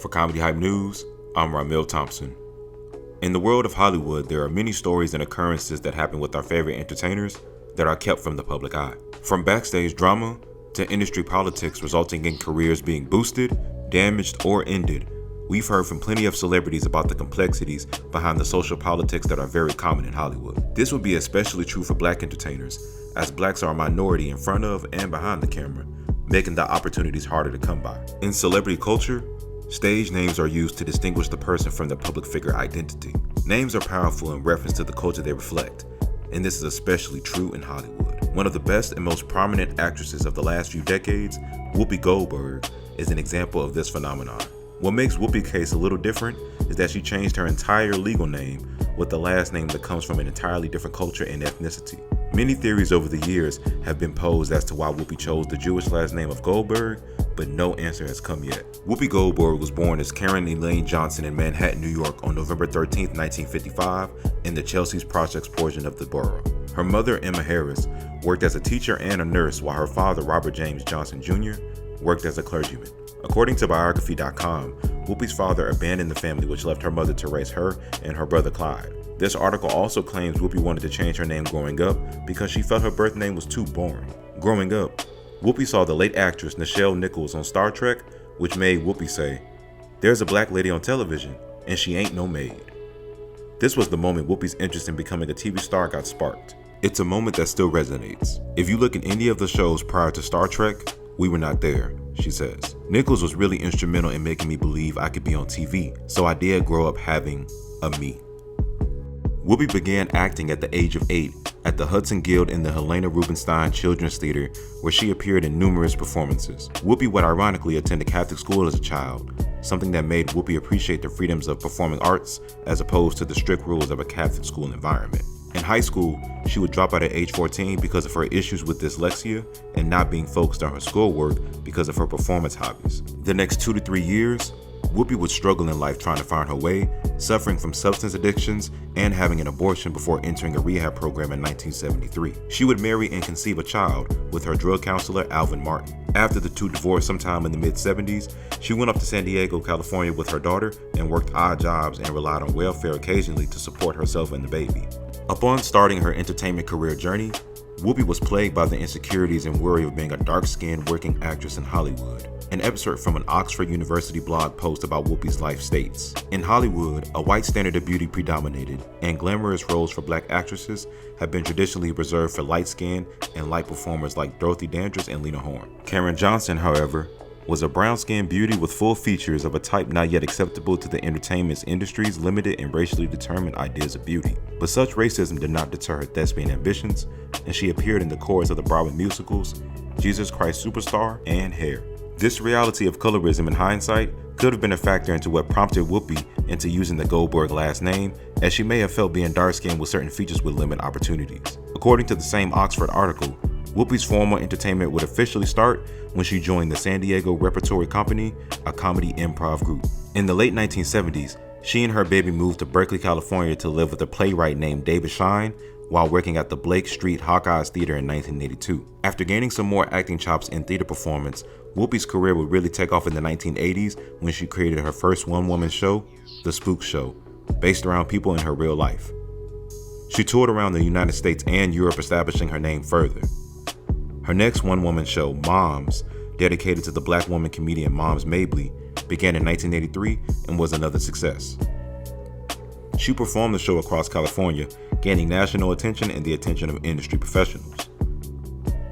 For Comedy Hype News, I'm Ramil Thompson. In the world of Hollywood, there are many stories and occurrences that happen with our favorite entertainers that are kept from the public eye. From backstage drama to industry politics resulting in careers being boosted, damaged, or ended, we've heard from plenty of celebrities about the complexities behind the social politics that are very common in Hollywood. This would be especially true for Black entertainers, as Blacks are a minority in front of and behind the camera, making the opportunities harder to come by. In celebrity culture, stage names are used to distinguish the person from their public figure identity. Names are powerful in reference to the culture they reflect, and this is especially true in Hollywood. One of the best and most prominent actresses of the last few decades, Whoopi Goldberg, is an example of this phenomenon. What makes Whoopi's case a little different is that she changed her entire legal name with the last name that comes from an entirely different culture and ethnicity. Many theories over the years have been posed as to why Whoopi chose the Jewish last name of Goldberg, but no answer has come yet. Whoopi Goldberg was born as Karen Elaine Johnson in Manhattan, New York on November 13, 1955, in the Chelsea's Projects portion of the borough. Her mother, Emma Harris, worked as a teacher and a nurse, while her father, Robert James Johnson Jr., worked as a clergyman. According to biography.com, Whoopi's father abandoned the family, which left her mother to raise her and her brother Clyde. This article also claims Whoopi wanted to change her name growing up because she felt her birth name was too boring. Growing up, Whoopi saw the late actress Nichelle Nichols on Star Trek, which made Whoopi say, "There's a black lady on television, and she ain't no maid." This was the moment Whoopi's interest in becoming a TV star got sparked. It's a moment that still resonates. "If you look at any of the shows prior to Star Trek, we were not there," she says. "Nichols was really instrumental in making me believe I could be on TV, so I did grow up having a me." Whoopi began acting at the age of 8 at the Hudson Guild in the Helena Rubinstein Children's Theater, where she appeared in numerous performances. Whoopi would ironically attend a Catholic school as a child, something that made Whoopi appreciate the freedoms of performing arts as opposed to the strict rules of a Catholic school environment. In high school, she would drop out at age 14 because of her issues with dyslexia and not being focused on her schoolwork because of her performance hobbies. The next 2 to 3 years, Whoopi would struggle in life trying to find her way, suffering from substance addictions and having an abortion before entering a rehab program in 1973. She would marry and conceive a child with her drug counselor, Alvin Martin. After the two divorced sometime in the mid-70s, she went up to San Diego, California with her daughter and worked odd jobs and relied on welfare occasionally to support herself and the baby. Upon starting her entertainment career journey, Whoopi was plagued by the insecurities and worry of being a dark-skinned working actress in Hollywood. An excerpt from an Oxford University blog post about Whoopi's life states, "In Hollywood, a white standard of beauty predominated, and glamorous roles for Black actresses have been traditionally reserved for light-skinned and light performers like Dorothy Dandridge and Lena Horne. Karen Johnson, however, was a brown-skinned beauty with full features of a type not yet acceptable to the entertainment industry's limited and racially determined ideas of beauty. But such racism did not deter her thespian ambitions, and she appeared in the chorus of the Broadway musicals Jesus Christ Superstar and Hair." This reality of colorism in hindsight could have been a factor into what prompted Whoopi into using the Goldberg last name, as she may have felt being dark-skinned with certain features would limit opportunities. According to the same Oxford article, Whoopi's formal entertainment would officially start when she joined the San Diego Repertory Company, a comedy improv group. In the late 1970s, she and her baby moved to Berkeley, California to live with a playwright named David Shine while working at the Blake Street Hawkeyes Theater in 1982. After gaining some more acting chops in theater performance, Whoopi's career would really take off in the 1980s when she created her first one-woman show, The Spook Show, based around people in her real life. She toured around the United States and Europe, establishing her name further. Her next one-woman show, Moms, dedicated to the Black woman comedian Moms Mabley, began in 1983 and was another success. She performed the show across California, gaining national attention and the attention of industry professionals.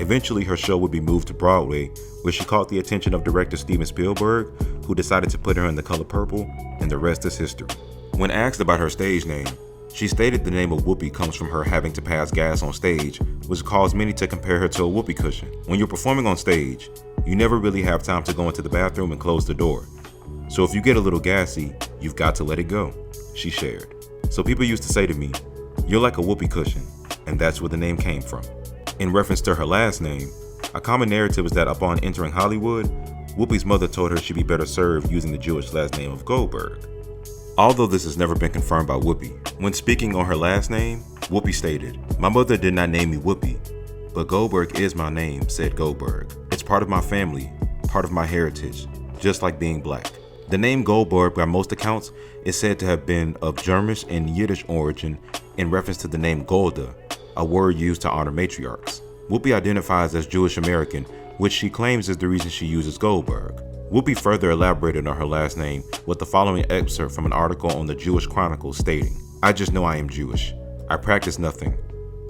Eventually, her show would be moved to Broadway, where she caught the attention of director Steven Spielberg, who decided to put her in The Color Purple, and the rest is history. When asked about her stage name, she stated the name of Whoopi comes from her having to pass gas on stage, which caused many to compare her to a whoopee cushion. When you're performing on stage, you never really have time to go into the bathroom and close the door. So if you get a little gassy, you've got to let it go, she shared. So people used to say to me, "You're like a whoopee cushion," and that's where the name came from. In reference to her last name, a common narrative is that upon entering Hollywood, Whoopi's mother told her she'd be better served using the Jewish last name of Goldberg. Although this has never been confirmed by Whoopi, when speaking on her last name, Whoopi stated, "My mother did not name me Whoopi, but Goldberg is my name," said Goldberg. "It's part of my family, part of my heritage, just like being Black." The name Goldberg, by most accounts, is said to have been of German and Yiddish origin in reference to the name Golda, a word used to honor matriarchs. Whoopi identifies as Jewish American, which she claims is the reason she uses Goldberg. Whoopi further elaborated on her last name with the following excerpt from an article on the Jewish Chronicle stating, "I just know I am Jewish. I practice nothing.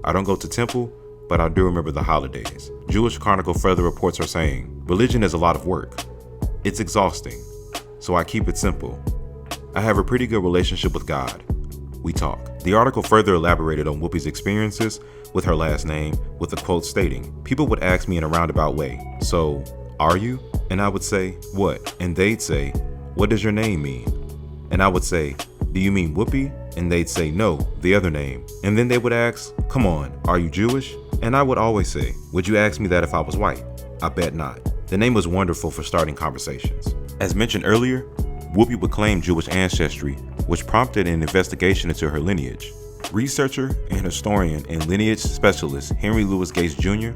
I don't go to temple, but I do remember the holidays." Jewish Chronicle further reports her saying, "Religion is a lot of work. It's exhausting, so I keep it simple. I have a pretty good relationship with God. We talk." The article further elaborated on Whoopi's experiences with her last name, with a quote stating, "People would ask me in a roundabout way, 'So, are you?' And I would say, 'What?' And they'd say, 'What does your name mean?' And I would say, 'Do you mean Whoopi?' And they'd say, 'No, the other name.' And then they would ask, 'Come on, are you Jewish?' And I would always say, 'Would you ask me that if I was white?' I bet not." The name was wonderful for starting conversations. As mentioned earlier, Whoopi would claim Jewish ancestry, which prompted an investigation into her lineage. Researcher and historian and lineage specialist Henry Louis Gates Jr.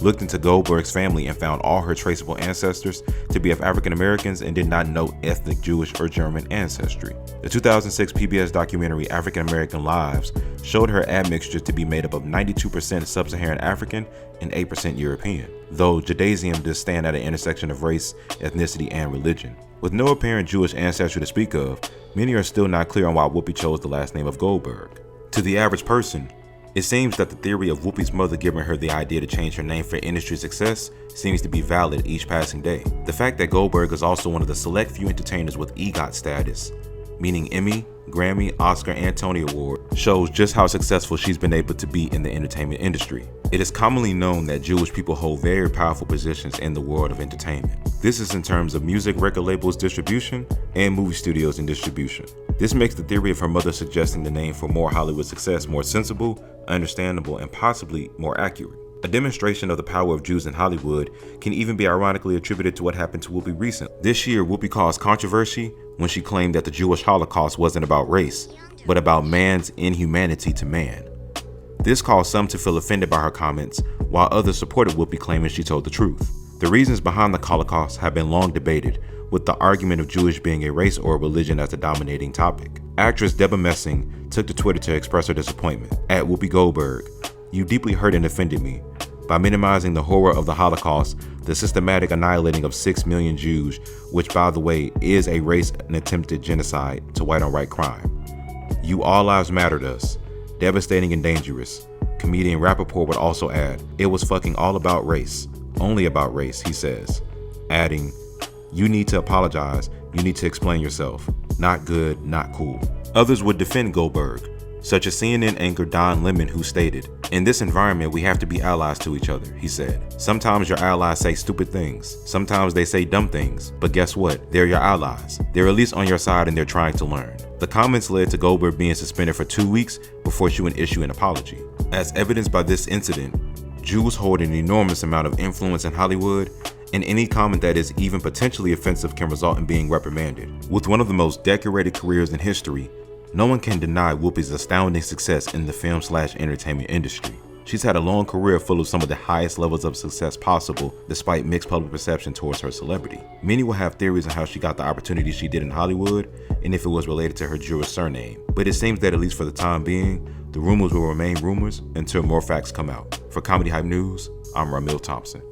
looked into Goldberg's family and found all her traceable ancestors to be of African Americans and did not note ethnic Jewish or German ancestry. The 2006 PBS documentary African American Lives showed her admixture to be made up of 92% Sub-Saharan African and 8% European, though Judaism does stand at an intersection of race, ethnicity, and religion. With no apparent Jewish ancestry to speak of, many are still not clear on why Whoopi chose the last name of Goldberg. To the average person, it seems that the theory of Whoopi's mother giving her the idea to change her name for industry success seems to be valid each passing day. The fact that Goldberg is also one of the select few entertainers with EGOT status, meaning Emmy, Grammy, Oscar, and Tony Award, shows just how successful she's been able to be in the entertainment industry. It is commonly known that Jewish people hold very powerful positions in the world of entertainment. This is in terms of music record labels distribution and movie studios and distribution. This makes the theory of her mother suggesting the name for more Hollywood success more sensible, understandable, and possibly more accurate. A demonstration of the power of Jews in Hollywood can even be ironically attributed to what happened to Whoopi recently. This year, Whoopi caused controversy when she claimed that the Jewish Holocaust wasn't about race, but about man's inhumanity to man. This caused some to feel offended by her comments, while others supported Whoopi, claiming she told the truth. The reasons behind the Holocaust have been long debated, with the argument of Jewish being a race or a religion as the dominating topic. Actress Deborah Messing took to Twitter to express her disappointment. At Whoopi Goldberg, "You deeply hurt and offended me by minimizing the horror of the Holocaust, the systematic annihilating of 6 million Jews, which, by the way, is a race and attempted genocide to white-on-white crime. You all lives mattered us. Devastating and dangerous." Comedian Rappaport would also add, "It was fucking all about race. Only about race," he says, adding, "You need to apologize. You need to explain yourself. Not good, not cool." Others would defend Goldberg, such as CNN anchor Don Lemon, who stated, "In this environment, we have to be allies to each other," he said. "Sometimes your allies say stupid things. Sometimes they say dumb things. But guess what? They're your allies. They're at least on your side and they're trying to learn." The comments led to Goldberg being suspended for 2 weeks before she would issue an apology. As evidenced by this incident, Jews hold an enormous amount of influence in Hollywood, and any comment that is even potentially offensive can result in being reprimanded. With one of the most decorated careers in history, no one can deny Whoopi's astounding success in the film/entertainment industry. She's had a long career full of some of the highest levels of success possible, despite mixed public perception towards her celebrity. Many will have theories on how she got the opportunity she did in Hollywood, and if it was related to her Jewish surname. But it seems that at least for the time being, the rumors will remain rumors until more facts come out. For Comedy Hype News, I'm Ramil Thompson.